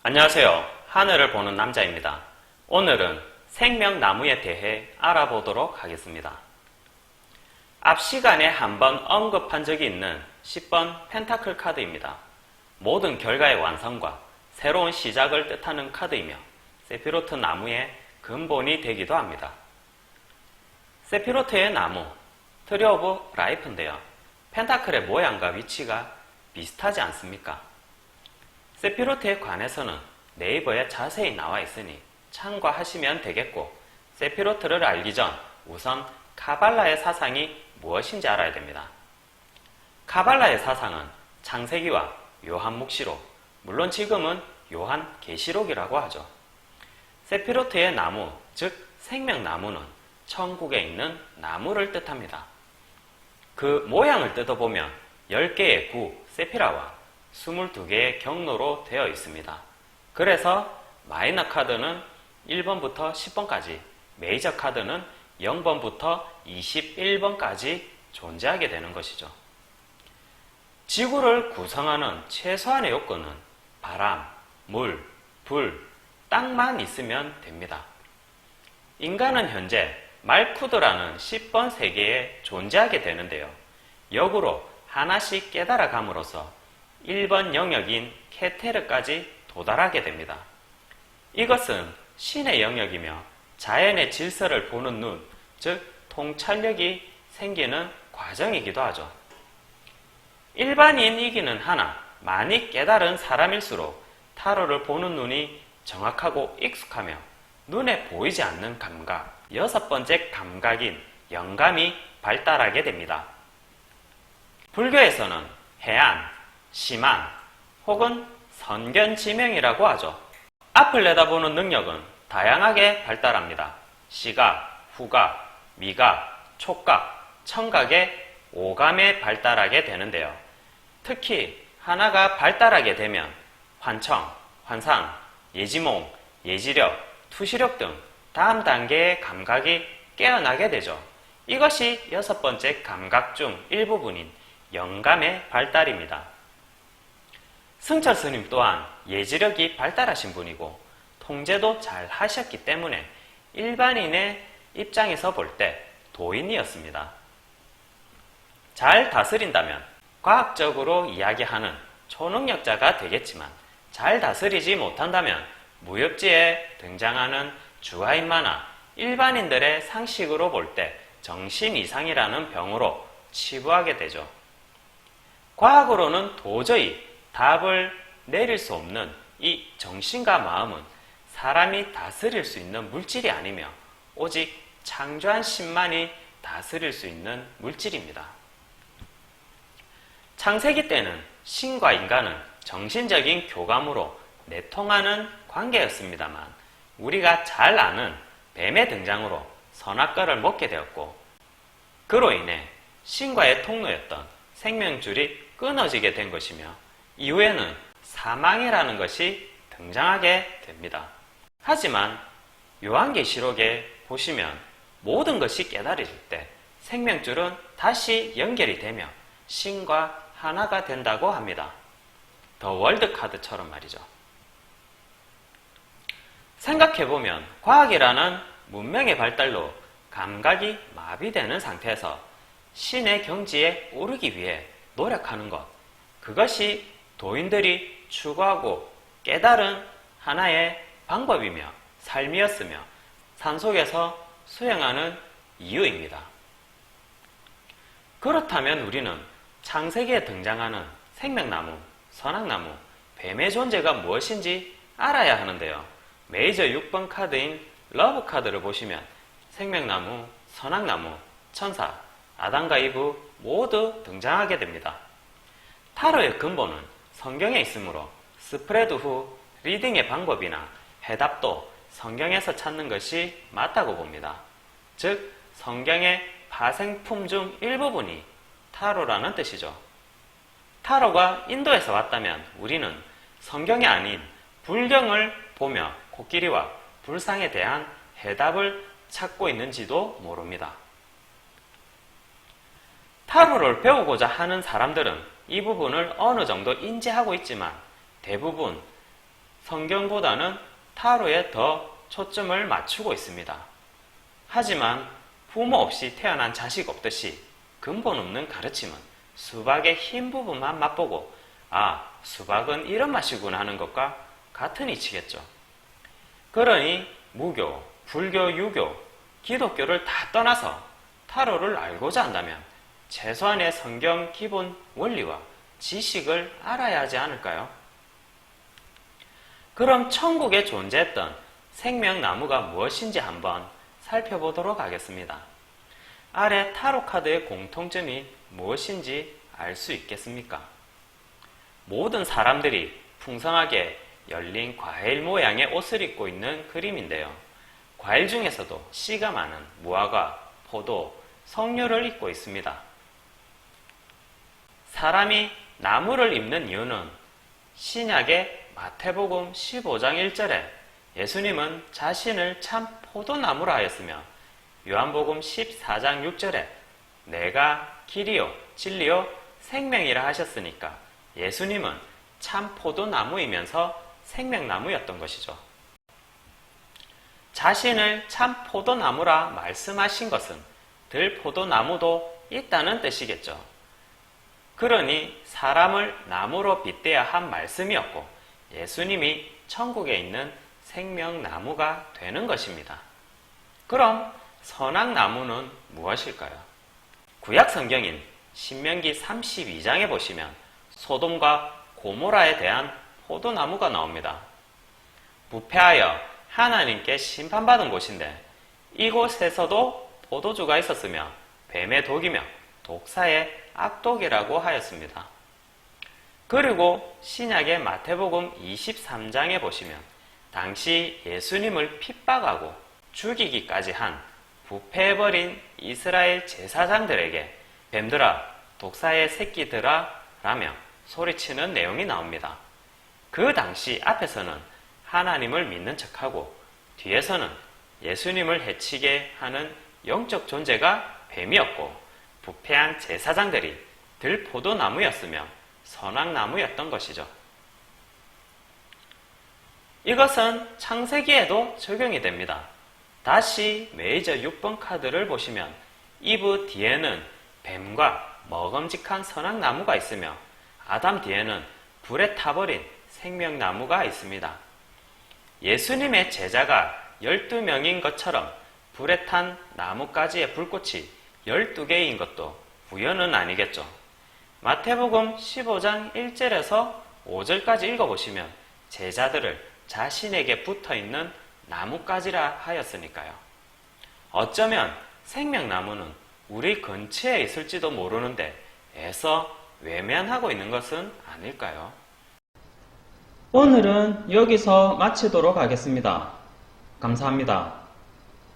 안녕하세요. 하늘을 보는 남자입니다. 오늘은 생명나무에 대해 알아보도록 하겠습니다. 앞 시간에 한번 언급한 적이 있는 10번 펜타클 카드입니다. 모든 결과의 완성과 새로운 시작을 뜻하는 카드이며 세피로트 나무의 근본이 되기도 합니다. 세피로트의 나무, 트리 오브 라이프인데요. 펜타클의 모양과 위치가 비슷하지 않습니까? 세피로트에 관해서는 네이버에 자세히 나와 있으니 참고하시면 되겠고, 세피로트를 알기 전 우선 카발라의 사상이 무엇인지 알아야 됩니다. 카발라의 사상은 창세기와 요한묵시록, 물론 지금은 요한계시록이라고 하죠. 세피로트의 나무, 즉 생명나무는 천국에 있는 나무를 뜻합니다. 그 모양을 뜯어보면 10개의 구, 세피라와 22개의 경로로 되어 있습니다. 그래서 마이너 카드는 1번부터 10번까지, 메이저 카드는 0번부터 21번까지 존재하게 되는 것이죠. 지구를 구성하는 최소한의 요건은 바람, 물, 불, 땅만 있으면 됩니다. 인간은 현재 말쿠드라는 10번 세계에 존재하게 되는데요. 역으로 하나씩 깨달아감으로써 1번 영역인 케테르까지 도달하게 됩니다. 이것은 신의 영역이며 자연의 질서를 보는 눈, 즉 통찰력이 생기는 과정이기도 하죠. 일반인이기는 하나 많이 깨달은 사람일수록 타로를 보는 눈이 정확하고 익숙하며 눈에 보이지 않는 감각, 6번째 감각인 영감이 발달하게 됩니다. 불교에서는 해안, 심안 혹은 선견지명이라고 하죠. 앞을 내다보는 능력은 다양하게 발달합니다. 시각, 후각, 미각, 촉각, 청각의 오감에 발달하게 되는데요. 특히 하나가 발달하게 되면 환청, 환상, 예지몽, 예지력, 투시력 등 다음 단계의 감각이 깨어나게 되죠. 이것이 6번째 감각 중 일부분인 영감의 발달입니다. 승철 스님 또한 예지력이 발달하신 분이고 통제도 잘 하셨기 때문에 일반인의 입장에서 볼 때 도인이었습니다. 잘 다스린다면 과학적으로 이야기하는 초능력자가 되겠지만 잘 다스리지 못한다면 무협지에 등장하는 주하인마나 일반인들의 상식으로 볼 때 정신 이상이라는 병으로 치부하게 되죠. 과학으로는 도저히 답을 내릴 수 없는 이 정신과 마음은 사람이 다스릴 수 있는 물질이 아니며 오직 창조한 신만이 다스릴 수 있는 물질입니다. 창세기 때는 신과 인간은 정신적인 교감으로 내통하는 관계였습니다만 우리가 잘 아는 뱀의 등장으로 선악과를 먹게 되었고 그로 인해 신과의 통로였던 생명줄이 끊어지게 된 것이며 이후에는 사망이라는 것이 등장하게 됩니다. 하지만 요한계시록에 보시면 모든 것이 깨달아질 때 생명줄은 다시 연결이 되며 신과 하나가 된다고 합니다. 더 월드 카드처럼 말이죠. 생각해보면 과학이라는 문명의 발달로 감각이 마비되는 상태에서 신의 경지에 오르기 위해 노력하는 것, 그것이 도인들이 추구하고 깨달은 하나의 방법이며 삶이었으며 산속에서 수행하는 이유입니다. 그렇다면 우리는 창세기에 등장하는 생명나무, 선악나무, 뱀의 존재가 무엇인지 알아야 하는데요. 메이저 6번 카드인 러브 카드를 보시면 생명나무, 선악나무, 천사, 아담과 이브 모두 등장하게 됩니다. 타로의 근본은 성경에 있으므로 스프레드 후 리딩의 방법이나 해답도 성경에서 찾는 것이 맞다고 봅니다. 즉 성경의 파생품 중 일부분이 타로라는 뜻이죠. 타로가 인도에서 왔다면 우리는 성경이 아닌 불경을 보며 코끼리와 불상에 대한 해답을 찾고 있는지도 모릅니다. 타로를 배우고자 하는 사람들은 이 부분을 어느 정도 인지하고 있지만 대부분 성경보다는 타로에 더 초점을 맞추고 있습니다. 하지만 부모 없이 태어난 자식 없듯이 근본 없는 가르침은 수박의 흰 부분만 맛보고 수박은 이런 맛이구나 하는 것과 같은 이치겠죠. 그러니 무교, 불교, 유교, 기독교를 다 떠나서 타로를 알고자 한다면 최소한의 성경 기본 원리와 지식을 알아야 하지 않을까요? 그럼 천국에 존재했던 생명나무가 무엇인지 한번 살펴보도록 하겠습니다. 아래 타로 카드의 공통점이 무엇인지 알 수 있겠습니까? 모든 사람들이 풍성하게 열린 과일 모양의 옷을 입고 있는 그림인데요. 과일 중에서도 씨가 많은 무화과, 포도, 석류를 입고 있습니다. 사람이 나무를 입는 이유는 신약의 마태복음 15장 1절에 예수님은 자신을 참 포도나무라 하였으며 요한복음 14장 6절에 내가 길이요 진리요 생명이라 하셨으니까 예수님은 참 포도나무이면서 생명나무였던 것이죠. 자신을 참 포도나무라 말씀하신 것은 들포도나무도 있다는 뜻이겠죠. 그러니 사람을 나무로 빗대야 한 말씀이었고 예수님이 천국에 있는 생명나무가 되는 것입니다. 그럼 선악나무는 무엇일까요? 구약 성경인 신명기 32장에 보시면 소돔과 고모라에 대한 포도나무가 나옵니다. 부패하여 하나님께 심판받은 곳인데 이곳에서도 포도주가 있었으며 뱀의 독이며 독사의 악독이라고 하였습니다. 그리고 신약의 마태복음 23장에 보시면 당시 예수님을 핍박하고 죽이기까지 한 부패해버린 이스라엘 제사장들에게 뱀들아 독사의 새끼들아 라며 소리치는 내용이 나옵니다. 그 당시 앞에서는 하나님을 믿는 척하고 뒤에서는 예수님을 해치게 하는 영적 존재가 뱀이었고 부패한 제사장들이 들포도나무였으며 선악나무였던 것이죠. 이것은 창세기에도 적용이 됩니다. 다시 메이저 6번 카드를 보시면 이브 뒤에는 뱀과 먹음직한 선악나무가 있으며 아담 뒤에는 불에 타버린 생명나무가 있습니다. 예수님의 제자가 12명인 것처럼 불에 탄 나뭇가지의 불꽃이 12개인 것도 우연은 아니겠죠. 마태복음 15장 1절에서 5절까지 읽어보시면 제자들을 자신에게 붙어있는 나뭇가지라 하였으니까요. 어쩌면 생명나무는 우리 근처에 있을지도 모르는데 애써 외면하고 있는 것은 아닐까요? 오늘은 여기서 마치도록 하겠습니다. 감사합니다.